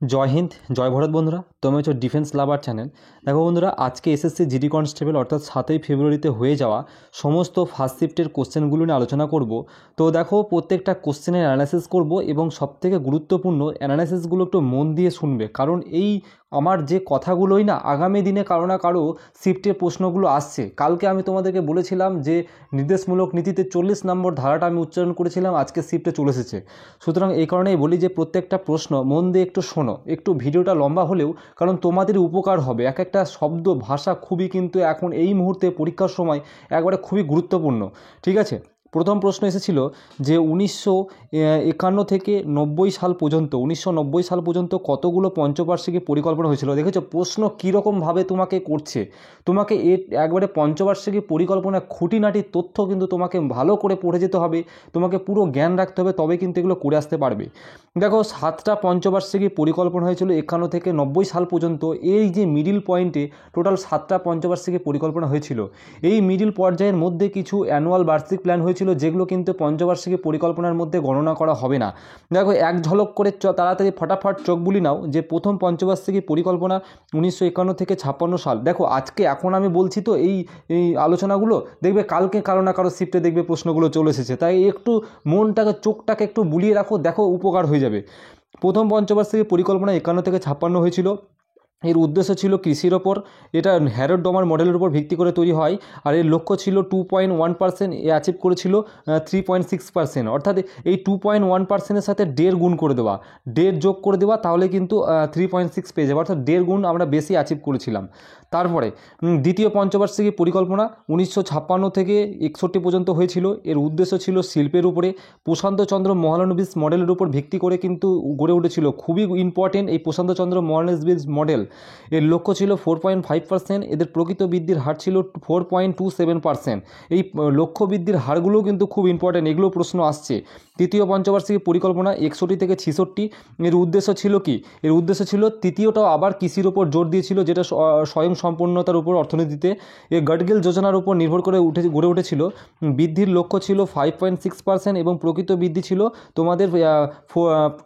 জয় হিন্দ, জয় ভারত বন্ধুরা। তোমরা হচ্ছে ডিফেন্স লাভার চ্যানেল। দেখো বন্ধুরা, আজকে এসএসসি জিডি কনস্টেবল অর্থাৎ 7ই ফেব্রুয়ারিতে হয়ে যাওয়া সমস্ত ফার্স্ট শিফটের কোশ্চেনগুলো নিয়ে আলোচনা করব। তো দেখো, প্রত্যেকটা কোশ্চেনের অ্যানালাইসিস করব এবং সবথেকে গুরুত্বপূর্ণ অ্যানালাইসিসগুলো একটু মন দিয়ে শুনবে, কারণ এই আমার যে কথাগুলোই না আগামী দিনে কারো না কারো শিফটের প্রশ্নগুলো আসছে। কালকে আমি তোমাদেরকে বলেছিলাম যে নির্দেশমূলক নীতিতে 40 নম্বর ধারাটা আমি উচ্চারণ করেছিলাম, আজকে শিফটে চলে এসেছে। সুতরাং এই কারণেই বলি যে প্রত্যেকটা প্রশ্ন মন দিয়ে একটু শোনো, একটু ভিডিওটা লম্বা হলেও, কারণ তোমাদের উপকার হবে। এক একটা শব্দ ভাষা খুবই কিন্তু এখন এই মুহূর্তে পরীক্ষার সময় একবারে খুবই গুরুত্বপূর্ণ। ঠিক আছে, প্রথম প্রশ্ন এসেছিল যে 1951 থেকে 90 সাল পর্যন্ত 1990 সাল পর্যন্ত কতগুলো পঞ্চবার্ষিকী পরিকল্পনা হয়েছিল। দেখেছো প্রশ্ন কীরকমভাবে তোমাকে করছে, তোমাকে একবারে পঞ্চবার্ষিকী পরিকল্পনা খুঁটিনাটি তথ্য কিন্তু তোমাকে ভালো করে পড়ে যেতে হবে, তোমাকে পুরো জ্ঞান রাখতে হবে, তবে কিন্তু এগুলো করে আসতে পারবে। দেখো, 7টা পঞ্চবার্ষিকী পরিকল্পনা হয়েছিল 51 থেকে 90 সাল পর্যন্ত। এই যে মিডিল পয়েন্টে টোটাল 7টা পঞ্চবার্ষিকী পরিকল্পনা হয়েছিল। এই মিডিল পর্যায়ের মধ্যে কিছু অ্যানুয়াল বার্ষিক প্ল্যান হয়েছিল, যেগুলো কিন্তু পঞ্চবার্ষিকী পরিকল্পনার মধ্যে গণনা করা হবে না। দেখো, এক ঝলক করে তাড়াতাড়ি ফটাফট চোখ বুলি নাও যে প্রথম পঞ্চবার্ষিকী পরিকল্পনা 1951 থেকে 56 সাল। দেখো, এখন আমি বলছি তো এই এই আলোচনাগুলো, দেখবে কালকে কারো না কারো শিফটে দেখবে প্রশ্নগুলো চলে এসেছে, তাই একটু মনটাকে চোখটাকে একটু বুলিয়ে রাখো, দেখো উপকার হয়ে যাবে। প্রথম পঞ্চবার্ষিকী পরিকল্পনা 51 থেকে 56 হয়েছিল। এর উদ্দেশ্য ছিল কৃষির ওপর। এটা হ্যারড ডমার মডেলের উপর ভিত্তি করে তৈরি হয়। আর এর লক্ষ্য ছিল 2.1%, এ অ্যাচিভ করেছিল 3.6%। অর্থাৎ এই 2.1%-এর সাথে 1.5 গুণ করে দেওয়া, 1.5 যোগ করে দেওয়া, তাহলে কিন্তু 3.6 পেয়ে যাবে, অর্থাৎ 1.5 গুণ আমরা বেশি অ্যাচিভ করেছিলাম। তারপরে দ্বিতীয় পঞ্চবার্ষিকী পরিকল্পনা 1956 থেকে 61 পর্যন্ত হয়েছিল। এর উদ্দেশ্য ছিল শিল্পের উপরে। প্রশান্তচন্দ্র মহলানবিস মডেলের উপর ভিত্তি করে কিন্তু গড়ে উঠেছিল। খুবই ইম্পর্টেন্ট এই প্রশান্তচন্দ্র মহলানবিস মডেল। এর লক্ষ্য ছিল 4.5%, এদের প্রকৃত বৃদ্ধির হার ছিল 4.27%। এই লক্ষ্য বৃদ্ধির হারগুলোও কিন্তু খুব ইম্পর্টেন্ট, এগুলো প্রশ্ন আসছে। তৃতীয় পঞ্চবার্ষিকী পরিকল্পনা 61 থেকে 66। এর উদ্দেশ্য ছিল কি? এর উদ্দেশ্য ছিল তৃতীয়টাও আবার কৃষির ওপর জোর দিয়েছিল, যেটা স্বয়ং সম্পূর্ণতার উপর অর্থনীতিতে। এই গডগিল যোজনার উপর নির্ভর করে গড়ে উঠেছিল। বৃদ্ধির লক্ষ্য ছিল 5.6% এবং প্রকৃত বৃদ্ধি ছিল তোমাদের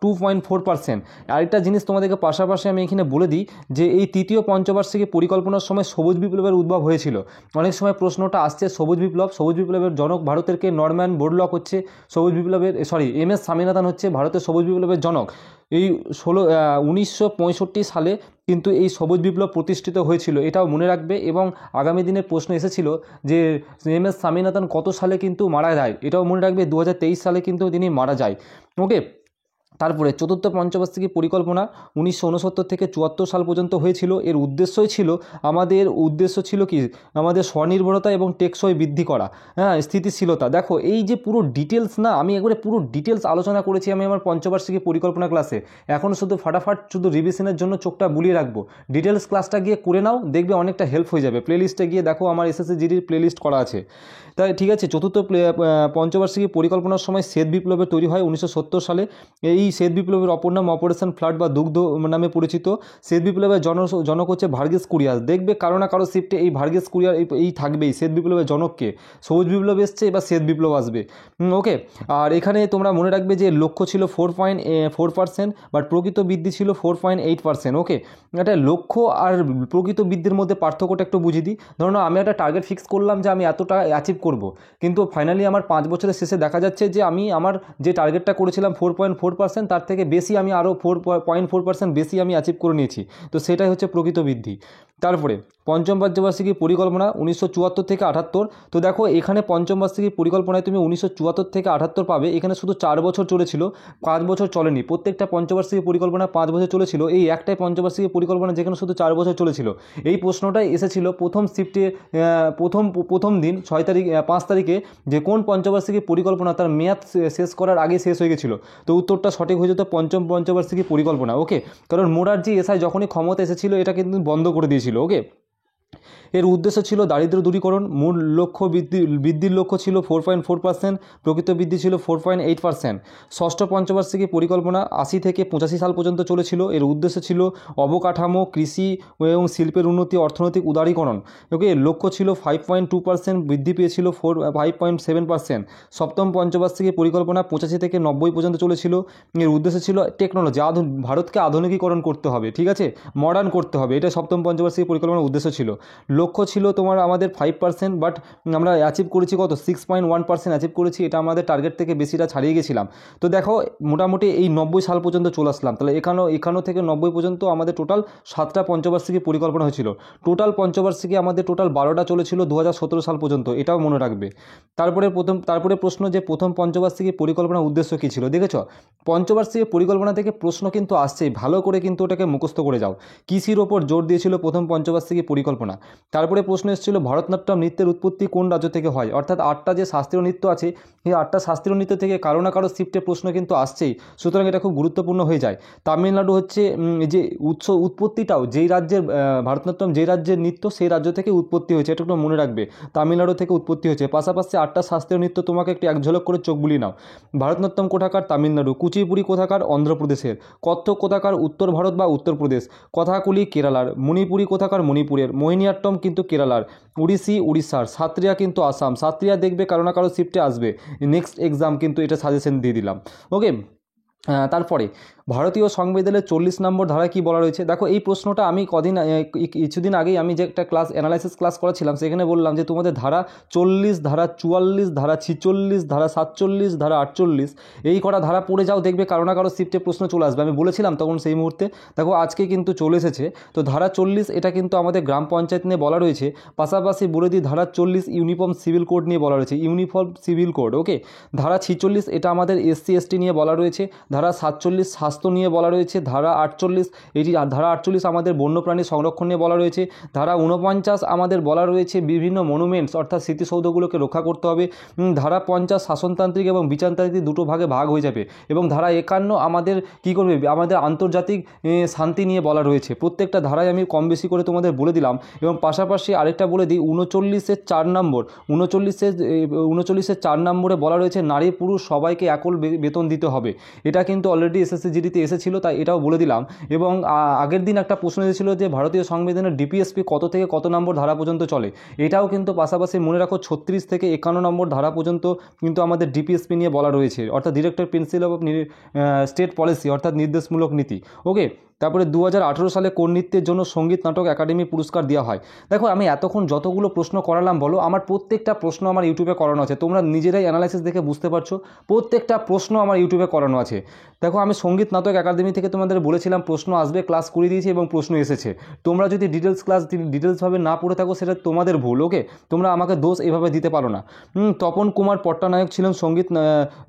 2.4%। আরেকটা জিনিস তোমাদেরকে পাশাপাশি আমি এখানে বলে দিই যে এই তৃতীয় পঞ্চবার্ষিকী পরিকল্পনার সময় সবুজ বিপ্লবের উদ্ভব হয়েছিল। অনেক সময় প্রশ্নটা আসছে সবুজ বিপ্লবের জনক ভারতের কে? নরম্যান বোরলক হচ্ছে সবুজ বিপ্লবের, এম.এস. স্বামীনাথন হচ্ছে ভারতের সবুজ বিপ্লবের জনক। এই 1965 সালে কিন্তু এই সবুজ বিপ্লব প্রতিষ্ঠিত হয়েছিল, এটাও মনে রাখবে। এবং আগামী দিনে প্রশ্ন এসেছিল যে এম.এস. স্বামীনাথন কত সালে কিন্তু মারা যায়, এটাও মনে রাখবে, 2023 সালে কিন্তু তিনি মারা যায়। ওকে, তারপরে চতুর্থ পঞ্চবার্ষিকী পরিকল্পনা 1969 থেকে 74 সাল পর্যন্ত হয়েছিল। এর উদ্দেশ্যই ছিল কি? আমাদের স্বনির্ভরতা এবং টেকসই বৃদ্ধি করা, স্থিতিশীলতা। দেখো, এই যে পুরো ডিটেলস না, আমি একবারে পুরো ডিটেলস আলোচনা করেছি আমি আমার পঞ্চবার্ষিকী পরিকল্পনা ক্লাসে। এখন শুধু ফাটাফাট শুধু রিভিশনের জন্য চোখটা বুলিয়ে রাখবো। ডিটেলস ক্লাসটা গিয়ে করে নাও, দেখবে অনেকটা হেল্প হয়ে যাবে। প্লেলিস্টে গিয়ে দেখো, আমার এসএসসি জিডির প্লেলিস্ট করা আছে। তাই ঠিক আছে, চতুর্থ পঞ্চবার্ষিকী পরিকল্পনার সময় শ্বেত বিপ্লবের তৈরি হয় 1970 সালে। এই শ্বেত বিপ্লবের অপর নাম অপারেশন ফ্লাড বা দুগ্ধ নামে পরিচিত। শ্বেত বিপ্লবের জনক হচ্ছে ভার্গিস কুরিয়াস। দেখবে কারো না কারো শিফটে এই ভার্গিস কুরিয়াস এই থাকবেই। শ্বেত বিপ্লবের জনককে? সবুজ বিপ্লব এসছে, এবার শ্বেত বিপ্লব আসবে। ওকে, আর এখানে তোমরা মনে রাখবে যে লক্ষ্য ছিল 4.4%, বাট প্রকৃত বৃদ্ধি ছিল 4.8%। ওকে, এটা লক্ষ্য আর প্রকৃত বৃদ্ধির মধ্যে পার্থক্যটা একটু বুঝিয়ে দিই। ধরুন আমি একটা টার্গেট ফিক্স করলাম যে আমি এতটা অ্যাচিভ করব, কিন্তু ফাইনালি আমার 5 বছরের শেষে দেখা যাচ্ছে যে আমি আমার যে টার্গেটটা করেছিলাম 4.4%, তার থেকে বেশি আমি আরও 4.4% বেশি আমি অ্যাচিভ করে নিয়েছি। তো সেটাই হচ্ছে প্রকৃত বৃদ্ধি। তারপরে পঞ্চম পঞ্চবার্ষিকী পরিকল্পনা 1974 থেকে 78। তো দেখো, এখানে পঞ্চম বার্ষিকী পরিকল্পনায় তুমি 1974 থেকে 78 পাবে। এখানে শুধু 4 বছর চলেছিল, 5 বছর চলেনি। প্রত্যেকটা পঞ্চবার্ষিকী পরিকল্পনা 5 বছর চলেছিল, এই একটাই পঞ্চবার্ষিকী পরিকল্পনা যেখানে শুধু 4 বছর চলেছিল। এই প্রশ্নটাই এসেছিল প্রথম শিফটে, প্রথম দিন 5 তারিখে, যে কোন পঞ্চবার্ষিকী পরিকল্পনা তার মেয়াদ শেষ করার আগে শেষ হয়ে গেছিলো। তো উত্তরটা সঠিক হয়ে যেত পঞ্চম পঞ্চবার্ষিকী পরিকল্পনা। ওকে, কারণ মোরারজি দেশাই যখনই ক্ষমতা এসেছিল এটা কিন্তু বন্ধ করে দিয়েছিল। ওকে, এর উদ্দেশ্য ছিল দারিদ্র দূরীকরণ। মূল লক্ষ্য বৃদ্ধির লক্ষ্য ছিল 4.4%, প্রকৃত বৃদ্ধি ছিল 4.8%। ষষ্ঠ পঞ্চবার্ষিকী পরিকল্পনা 80 থেকে 85 সাল পর্যন্ত চলেছিল। এর উদ্দেশ্য ছিল অবকাঠামো, কৃষি এবং শিল্পের উন্নতি, অর্থনৈতিক উদারীকরণ। ওকে, লক্ষ্য ছিল 5.2%, বৃদ্ধি পেয়েছিল 5.7%। সপ্তম পঞ্চবার্ষিকী পরিকল্পনা 85 থেকে 90 পর্যন্ত চলেছিল। এর উদ্দেশ্য ছিল টেকনোলজি, ভারতকে আধুনিকীকরণ করতে হবে, ঠিক আছে, মডার্ন করতে হবে, এটা সপ্তম পঞ্চবার্ষিকী পরিকল্পনার উদ্দেশ্য ছিল। লক্ষ্য ছিল তোমার আমাদের 5%, বাট আমরা অ্যাচিভ করেছি কত, 6.1% অ্যাচিভ করেছি। এটা আমাদের টার্গেট থেকে বেশিটা ছাড়িয়ে গেছিলাম। তো দেখো মোটামুটি এই 90 সাল পর্যন্ত চলে আসলাম। তাহলে এখানো থেকে 90 পর্যন্ত আমাদের টোটাল 7টা পঞ্চবার্ষিকী পরিকল্পনা হয়েছিল। টোটাল পঞ্চবার্ষিকী আমাদের টোটাল 12টা চলেছিল 2017 সাল পর্যন্ত, এটাও মনে রাখবে। তারপরে প্রশ্ন যে প্রথম পঞ্চবার্ষিকী পরিকল্পনার উদ্দেশ্য কী ছিল। দেখেছ, পঞ্চবার্ষিকী পরিকল্পনা থেকে প্রশ্ন কিন্তু আসছেই, ভালো করে কিন্তু ওটাকে মুখস্থ করে যাও। কৃষির ওপর জোর দিয়েছিল প্রথম পঞ্চবার্ষিকী পরিকল্পনা। তারপরে প্রশ্ন এসেছিল ভারতনাট্যম নৃত্যের উৎপত্তি কোন রাজ্য থেকে হয়। অর্থাৎ 8টা যে শাস্ত্রীয় নৃত্য আছে, এই 8টা শাস্ত্রীয় নৃত্য থেকে কারো না কারো শিফটে প্রশ্ন কিন্তু আসছেই, সুতরাং এটা খুব গুরুত্বপূর্ণ হয়ে যায়। তামিলনাড়ু হচ্ছে যে উৎপত্তিটাও যেই রাজ্যের ভারতনাট্যম যেই রাজ্যের নৃত্য, সেই রাজ্য থেকে উৎপত্তি হয়েছে, এটা একটু মনে রাখবে, তামিলনাড়ু থেকে উৎপত্তি হয়েছে। পাশাপাশি 8টা শাস্ত্রীয় নৃত্য তোমাকে একটু এক ঝলক করে চোখ বুলিয়ে নাও। ভারতনাট্যম কোথাকার, তামিলনাড়ু। কুচিপুড়ি কোথাকার, অন্ধ্রপ্রদেশের। কত্থক কোথাকার, উত্তর ভারত বা উত্তরপ্রদেশ। কথাকুলি কেরালার। মণিপুরি কোথাকার, মণিপুরের। মোহিনীঅট্টম কিন্তু কেরালার। উড়িষ্যি উড়িষ্যার। সাত্রিয়া কিন্তু আসাম। সাত্রিয়া দেখবে কারো না কারো শিফটে আসবে, নেক্সট এক্সাম কিন্তু এটা সাজেশন দিয়ে দিলাম। ওকে, তারপরে ভারতীয় সংবিধানের 40 নম্বর ধারায় কী বলা রয়েছে। দেখো এই প্রশ্নটা আমি কিছুদিন আগেই আমি যে একটা অ্যানালাইসিস ক্লাস করেছিলাম, সেখানে বললাম যে তোমাদের ধারা 40, ধারা 44, ধারা 46, ধারা 47, ধারা 48, এই কটা ধারা পড়ে যাও, দেখবে কারো না কারো শিফটে প্রশ্ন চলে আসবে। আমি বলেছিলাম তখন সেই মুহূর্তে, দেখো আজকে কিন্তু চলে এসেছে। তো ধারা 40 এটা কিন্তু আমাদের গ্রাম পঞ্চায়েত নিয়ে বলা রয়েছে। পাশাপাশি বলে দিই ধারা 40 ইউনিফর্ম সিভিল কোড নিয়ে বলা রয়েছে, ইউনিফর্ম সিভিল কোড। ওকে, ধারা 46 এটা আমাদের SC ST নিয়ে বলা রয়েছে। ধারা 47 স্বাস্থ্য নিয়ে বলা রয়েছে। ধারা 48 এটি ধারা 48 আমাদের বন্যপ্রাণী সংরক্ষণ নিয়ে বলা রয়েছে। ধারা 49 আমাদের বলা রয়েছে বিভিন্ন মনুমেন্টস অর্থাৎ স্মৃতিসৌধগুলোকে রক্ষা করতে হবে। ধারা 50 শাসনতান্ত্রিক এবং বিচারতান্ত্রিক দুটো ভাগে ভাগ হয়ে যাবে। এবং ধারা 51 আমাদের কী করবে, আমাদের আন্তর্জাতিক শান্তি নিয়ে বলা রয়েছে। প্রত্যেকটা ধারায় আমি কম বেশি করে তোমাদের বলে দিলাম। এবং পাশাপাশি আরেকটা বলে দিই, 39-এর 4 নম্বর 39-এর 4 নম্বরে বলা রয়েছে নারী পুরুষ সবাইকে একল বেতন দিতে হবে। এটা কিন্তু অলরেডি SSC GD-তে এসেছিলো, তাই এটাও বলে দিলাম। এবং আগের দিন একটা প্রশ্ন এসেছিল যে ভারতীয় সংবিধানের DPSP কত থেকে কত নম্বর ধারা পর্যন্ত চলে, এটাও কিন্তু পাশাপাশি মনে রাখো 36 থেকে 51 নম্বর ধারা পর্যন্ত কিন্তু আমাদের DPSP নিয়ে বলা রয়েছে, অর্থাৎ director principal of state policy, অর্থাৎ নির্দেশমূলক নীতি। ওকে, তারপরে 2018 সালে কোন নৃত্যের জন্য সঙ্গীত নাটক একাডেমি পুরস্কার দেওয়া হয়। দেখো আমি এতক্ষণ যতগুলো প্রশ্ন করালাম বলো, আমার প্রত্যেকটা প্রশ্ন আমার ইউটিউবে করানো আছে, তোমরা নিজেরাই অ্যানালাইসিস দেখে বুঝতে পারছো, প্রত্যেকটা প্রশ্ন আমার ইউটিউবে করানো আছে। দেখো আমি সঙ্গীত নাটক একাডেমি থেকে তোমাদের বলেছিলাম প্রশ্ন আসবে, ক্লাস করে দিয়েছি এবং প্রশ্ন এসেছে। তোমরা যদি ডিটেলসভাবে না পড়ে থাকো সেটা তোমাদের ভুল। ওকে, তোমরা আমাকে দোষ এইভাবে দিতে পারো না। তপন কুমার পট্টনায়ক ছিলেন সঙ্গীত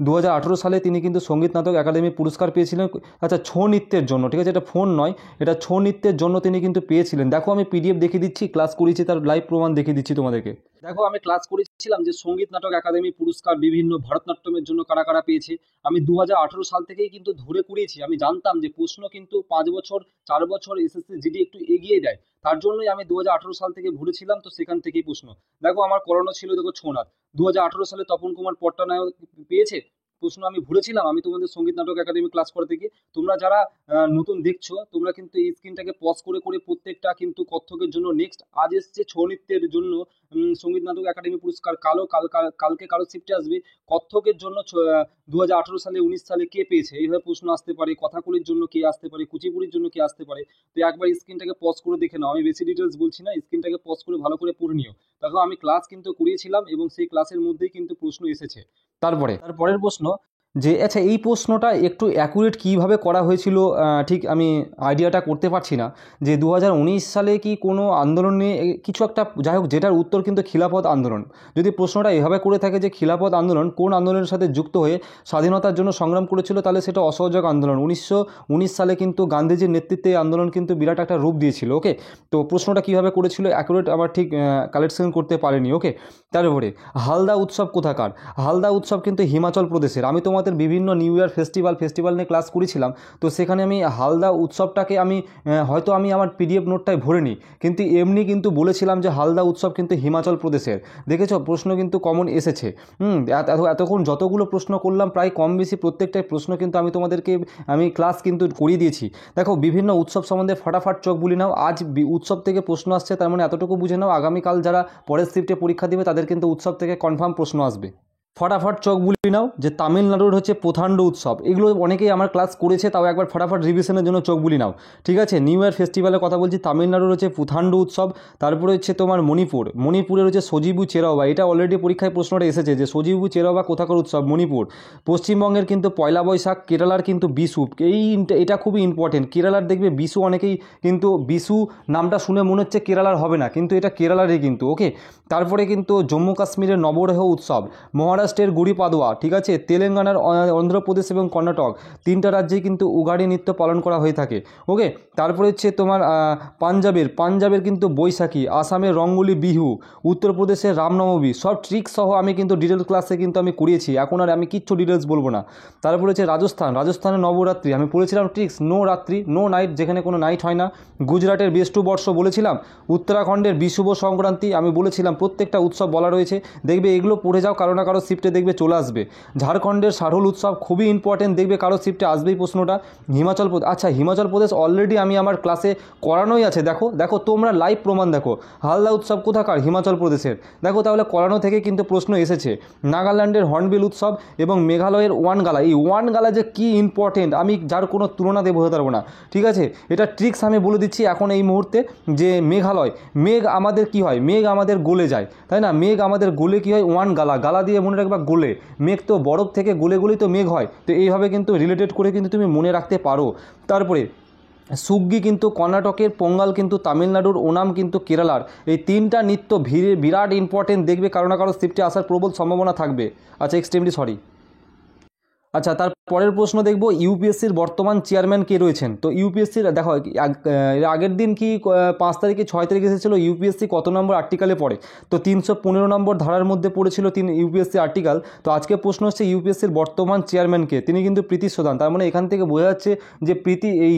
2018 সালে তিনি কিন্তু সঙ্গীত নাটক একাডেমি পুরস্কার পেয়েছিলেন। আচ্ছা, ছৌ নৃত্যের জন্য, ঠিক আছে, এটা ফোন নয়, এটা ছৌ নৃত্যের জন্য তিনি কিন্তু পেয়েছিলেন। দেখো আমি PDF দেখিয়ে দিচ্ছি, ক্লাস করিয়েছি তার লাইভ প্রমাণ দেখিয়ে দিচ্ছি তোমাদেরকে। দেখো আমি ক্লাস করেছিলাম যে সঙ্গীত নাটক একাডেমি পুরস্কার বিভিন্ন ভারতনাট্যমের জন্য কারা কারা পেয়েছে। আমি 2018 সাল থেকেই কিন্তু ধরে করিয়েছি। আমি জানতাম যে প্রশ্ন কিন্তু 5 বছর 4 বছর SSC GD একটু এগিয়ে দেয়, তার জন্যই আমি 2018 সাল থেকে ভরেছিলাম। তো সেখান থেকেই প্রশ্ন দেখো আমার করানো ছিল। দেখো ছৌ নাচ 2018 সালে তপন কুমার পট্টনায়ক পেয়েছে, প্রশ্ন আমি ভুলেছিলাম। আমি তোমাদের সঙ্গীত নাটক একাডেমি ক্লাস করতে গিয়ে, তোমরা যারা নতুন দেখছো তোমরা কিন্তু এই স্ক্রিনটাকে পজ করে করে প্রত্যেকটা কিন্তু কত্থকের জন্য নেক্সট আজ এসছে ছৌ নৃত্যের জন্য সঙ্গীত নাটক একাডেমি পুরস্কার, কালকে কারো শিফটে আসবে কত্থকের জন্য 2018 সালে 19 সালে কে পেয়েছে, এইভাবে প্রশ্ন আসতে পারে। কথাকুলির জন্য কে আসতে পারে, কুচিপুড়ির জন্য কে আসতে পারে। তো একবার স্ক্রিনটাকে পজ করে দেখে নাও, আমি বেশি ডিটেলস বলছি না, স্ক্রিনটাকে পজ করে ভালো করে পড়ে নিও। দেখো আমি ক্লাস কিন্তু করিয়েছিলাম এবং সেই ক্লাসের মধ্যেই কিন্তু প্রশ্ন এসেছে। তারপরের প্রশ্ন যে আচ্ছা এই প্রশ্নটা একটু অ্যাকুরেট কীভাবে করা হয়েছিল ঠিক আমি আইডিয়াটা করতে পারছি না, যে 2019 সালে কি কোনো আন্দোলন নিয়ে কিছু একটা, যাই হোক, যেটার উত্তর কিন্তু খিলাফত আন্দোলন। যদি প্রশ্নটা এভাবে করে থাকে যে খিলাফত আন্দোলন কোন আন্দোলনের সাথে যুক্ত হয়ে স্বাধীনতার জন্য সংগ্রাম করেছিল, তাহলে সেটা অসহযোগ আন্দোলন। 1919 সালে কিন্তু গান্ধীজির নেতৃত্বে এই আন্দোলন কিন্তু বিরাট একটা রূপ দিয়েছিল। ওকে, তো প্রশ্নটা কীভাবে করেছিল অ্যাকুরেট আমার ঠিক কালেকশন করতে পারিনি। ওকে, তারপরে হালদা উৎসব কোথাকার, হালদা উৎসব কিন্তু হিমাচল প্রদেশের। আমি তোমাদের তোমাদের বিভিন্ন নিউ ইয়ার ফেস্টিভ্যাল নিয়ে ক্লাস করেছিলাম। তো সেখানে আমি হালদা উৎসবটাকে আমি হয়তো আমি আমার পিডিএফ নোটটায় ভরে নিই, কিন্তু এমনি কিন্তু বলেছিলাম যে হালদা উৎসব কিন্তু হিমাচল প্রদেশের। দেখেছো প্রশ্ন কিন্তু কমন এসেছে। এতক্ষণ যতগুলো প্রশ্ন করলাম প্রায় কম বেশি প্রত্যেকটাই প্রশ্ন কিন্তু আমি তোমাদেরকে ক্লাস কিন্তু করিয়ে দিয়েছি। দেখো বিভিন্ন উৎসব সম্বন্ধে ফটাফট চোখ বুলি নাও। আজ উৎসব থেকে প্রশ্ন আসছে, তার মানে এতটুকু বুঝে নাও আগামীকাল যারা পরের শিফটে পরীক্ষা দেবে তাদের কিন্তু উৎসব থেকে কনফার্ম প্রশ্ন আসবে। ফটাফট চোখ বুলি নাও যে তামিলনাড়ুর হচ্ছে প্রধাণ্ড উৎসব, এগুলো অনেকেই আমার ক্লাস করেছে, তাও একবার ফটাফট রিভিশনের জন্য চোখ বুলি নাও। ঠিক আছে, নিউ ইয়ার ফেস্টিভ্যালের কথা বলছি, তামিলনাড়ুর হচ্ছে প্রধাণ্ড উৎসব। তারপরে হচ্ছে তোমার মণিপুরের হচ্ছে সজিবু চেরাওবা, এটা অলরেডি পরীক্ষায় প্রশ্নটা এসেছে যে সজিবু চেরাওবা কোথাকার উৎসব, মণিপুর। পশ্চিমবঙ্গের কিন্তু পয়লা বৈশাখ, কেরালার কিন্তু বিশু, এটা খুবই ইম্পর্টেন্ট। কেরালার দেখবে বিশু, অনেকেই কিন্তু বিশু নামটা শুনে মনে হচ্ছে কেরালার হবে না, কিন্তু এটা কেরালারই কিন্তু। ওকে, তারপরে কিন্তু জম্মু কাশ্মীরের নবরেহ উৎসব, মহারাষ্ট্রের গুড়ি পাদোয়া, ঠিক আছে, তেলেঙ্গানার, অন্ধ্রপ্রদেশ এবং কর্ণাটক, তিনটা রাজ্যেই কিন্তু উগাড়ি নৃত্য পালন করা হয়ে থাকে। ওকে, তারপরে হচ্ছে তোমার পাঞ্জাবের কিন্তু বৈশাখী, আসামের রঙ্গোলি বিহু, উত্তরপ্রদেশের রামনবমী, সব ট্রিক্স সহ আমি কিন্তু ডিটেল ক্লাসে কিন্তু আমি করিয়েছি, এখন আর আমি কিচ্ছু ডিটেলস বলবো না। তারপরে হচ্ছে রাজস্থানের নবরাত্রি, আমি বলেছিলাম ট্রিক্স, নো রাত্রি নো নাইট, যেখানে কোনো নাইট হয় না। গুজরাটের বেষ্টু বর্ষ বলেছিলাম, উত্তরাখণ্ডের বিশুভ সংক্রান্তি আমি বলেছিলাম, প্রত্যেকটা উৎসব বলা রয়েছে, দেখবে এগুলো পড়ে যাও, কারো না কারো শিফটে দেখবে চলে আসবে। ঝাড়খণ্ডের শারহুল উৎসব খুবই ইম্পর্টেন্ট, দেখবে কারো শিফটে আসবেই প্রশ্নটা। হিমাচল প্রদেশ অলরেডি আমি আমার ক্লাসে করানোই আছে, দেখো তোমরা লাইভ প্রমাণ দেখো, হালদা উৎসব কোথাকার, হিমাচল প্রদেশের, দেখো তাহলে করানো থেকে কিন্তু প্রশ্ন এসেছে। নাগাল্যান্ডের হর্নবিল উৎসব এবং মেঘালয়ের ওয়ানগালা, এই ওয়ানগালা যে কি ইম্পর্টেন্ট আমি যার কোনো তুলনা দিয়ে বোঝাতে পারবো না। ঠিক আছে, এটা ট্রিক্স আমি বলে দিচ্ছি এখন এই মুহূর্তে, যে মেঘ আমাদের কি হয়, মেঘ আমাদের গলে যায়, তাই না, মেঘ আমাদের গলে কি হয়, গালা দিয়ে মনে রাখবা গলে, মেঘ তো বরফ থেকে গলেই তো মেঘ হয়, তো এইভাবে কিন্তু রিলেটেড করে কিন্তু তুমি মনে রাখতে পারো। তারপরে সুগ্গি কিন্তু কর্ণাটকের, পোঙ্গাল কিন্তু তামিলনাড়ুর, ওনাম কিন্তু কেরালার, এই তিনটা নৃত্য বিরাট ইম্পর্টেন্ট, দেখবে কারো না কারো শিফটে আসার প্রবল সম্ভাবনা থাকবে। Extremely sorry. তার পরের প্রশ্ন দেখব, ইউপিএসসির বর্তমান চেয়ারম্যান কে রয়েছেন। তো ইউপিএসসির দেখো আগের দিন কি 5 তারিখে 6 তারিখে এসেছিলো ইউপিএসসি কত নম্বর আর্টিকেলে পড়ে, তো 315 নম্বর ধারার মধ্যে পড়েছিল ইউপিএসসি আর্টিকেল। তো আজকে প্রশ্ন হচ্ছে ইউপিএসসির বর্তমান চেয়ারম্যান কে, তিনি কিন্তু প্রীতি সোদান। তার মানে এখান থেকে বোঝা যাচ্ছে যে প্রীতি এই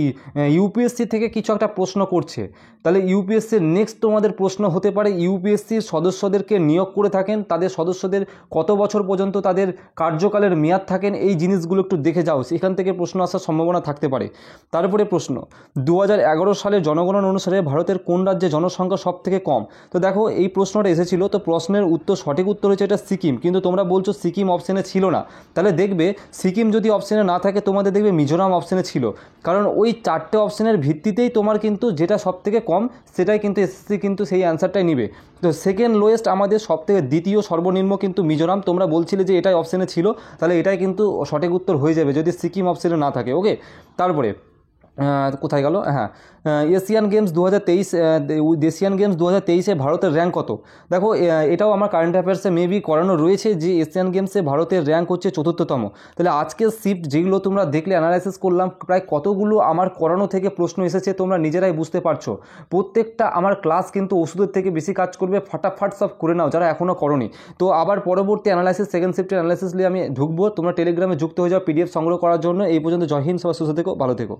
ইউপিএসসি থেকে কিছু একটা প্রশ্ন করছে। তাহলে ইউপিএসসির নেক্সট তোমাদের প্রশ্ন হতে পারে, ইউপিএসসির সদস্যদেরকে নিয়োগ করে থাকেন, তাদের সদস্যদের কত বছর পর্যন্ত তাদের কার্যকালের মেয়াদ থাকেন, এই জিনিসগুলো একটু দেখে যাও, সেখান থেকে প্রশ্ন আসার সম্ভাবনা থাকতে পারে। তারপরে প্রশ্ন, 2011 সালের জনগণনা অনুসারে ভারতের কোন রাজ্যে জনসংখ্যা সব থেকে কম। তো দেখো এই প্রশ্নটা এসেছিল, তো প্রশ্নের সঠিক উত্তর হচ্ছে এটা সিকিম, কিন্তু তোমরা বলছো সিকিম অপশানে ছিল না, তাহলে দেখবে সিকিম যদি অপশানে না থাকে তোমাদের দেখবে মিজোরাম অপশানে ছিল, কারণ ওই 4টে অপশানের ভিত্তিতেই তোমার কিন্তু যেটা সব থেকে কম সেটাই কিন্তু এসএসসি কিন্তু সেই অ্যান্সারটাই নিবে। তো সেকেন্ড লোয়েস্ট আমাদের সবথেকে দ্বিতীয় সর্বনিম্ন কিন্তু মিজোরাম, তোমরা বলছিলে যে এটাই অপশানে ছিল, তাহলে এটাই কিন্তু সঠিক উত্তর হয়ে যাবে যদি সিকিম অপশানে না থাকে। ওকে, তারপরে কোথায় গেল, এশিয়ান গেমস 2023, এশিয়ান গেমস 2023-এ ভারতের র্যাঙ্ক কত। দেখো এটাও আমার কারেন্ট অ্যাফেয়ার্সে মেবি করানো রয়েছে যে এশিয়ান গেমসে ভারতের র্যাঙ্ক হচ্ছে 4র্থতম। তাহলে আজকের শিফট যেগুলো তোমরা দেখলে অ্যানালাইসিস করলাম, প্রায় কতগুলো আমার করানো থেকে প্রশ্ন এসেছে তোমরা নিজেরাই বুঝতে পারছো। প্রত্যেকটা আমার ক্লাস কিন্তু ওষুধের থেকে বেশি কাজ করবে, ফাটাফাট সব করে নাও যারা এখনও করোনি। তো আবার পরবর্তী অ্যানালাইসিস, সেকেন্ড শিফটের অ্যানালাইসিস নিয়ে আমি ঢুকবো, তোমরা টেলিগ্রামে যুক্ত হয়ে যাও পিডিএফ সংগ্রহ করার জন্য। এই পর্যন্ত জয় হিন্দ, সবাই সুস্থ থেকো, ভালো থেকো।